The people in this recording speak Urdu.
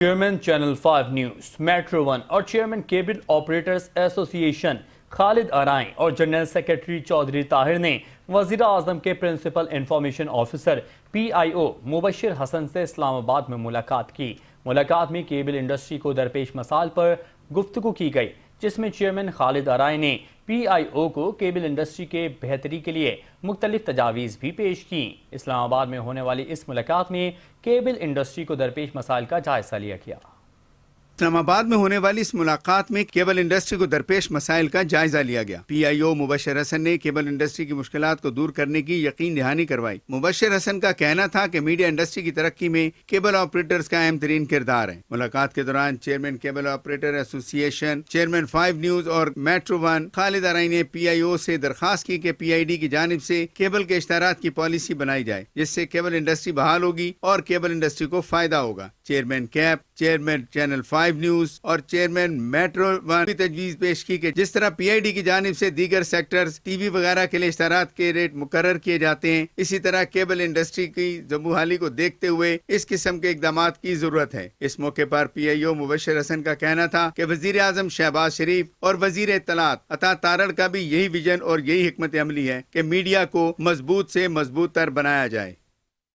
Chairman channel 5 news, metro one اور چیئرمین کیبل آپریٹرز ایسوسی ایشن خالد ارائیں اور جنرل سیکرٹری چودھری طاہر نے وزیر اعظم کے پرنسپل انفارمیشن آفیسر PIO مبشر حسن سے اسلام آباد میں ملاقات کی۔ ملاقات میں کیبل انڈسٹری کو درپیش مسائل پر گفتگو کی گئی، جس میں چیئرمین خالد ارائیں نے PIO کو کیبل انڈسٹری کے بہتری کے لیے مختلف تجاویز بھی پیش کی۔ اسلام آباد میں ہونے والی اس ملاقات میں کیبل انڈسٹری کو درپیش مسائل کا جائزہ لیا گیا۔ اسلام آباد میں ہونے والی اس ملاقات میں کیبل انڈسٹری کو درپیش مسائل کا جائزہ لیا گیا۔ PIO مبشر حسن نے کیبل انڈسٹری کی مشکلات کو دور کرنے کی یقین دہانی کروائی۔ مبشر حسن کا کہنا تھا کہ میڈیا انڈسٹری کی ترقی میں کیبل آپریٹرز کا اہم ترین کردار ہے۔ ملاقات کے دوران چیئرمین کیبل آپریٹر ایسوسی ایشن، چیئرمین 5 نیوز اور میٹرو ون خالد ارائیں نے PIO سے درخواست کی کہ PID کی جانب سے کیبل کے اشتہارات کی پالیسی بنائی جائے، جس سے کیبل انڈسٹری بحال ہوگی اور کیبل انڈسٹری کو فائدہ ہوگا۔ Chairman cab, chairman channel 5 news اور چیئرمین میٹرو ون کی تجویز پیش کی کہ جس طرح PID کی جانب سے دیگر سیکٹرز TV وغیرہ کے لیے اشتہارات کے ریٹ مقرر کیے جاتے ہیں، اسی طرح کیبل انڈسٹری کی بحالی کو دیکھتے ہوئے اس قسم کے اقدامات کی ضرورت ہے۔ اس موقع پر PIO مبشر حسن کا کہنا تھا کہ وزیر اعظم شہباز شریف اور وزیر اطلاعات عطا تارڑ کا بھی یہی ویژن اور یہی حکمت عملی ہے کہ میڈیا کو مضبوط سے مضبوط تر بنایا جائے۔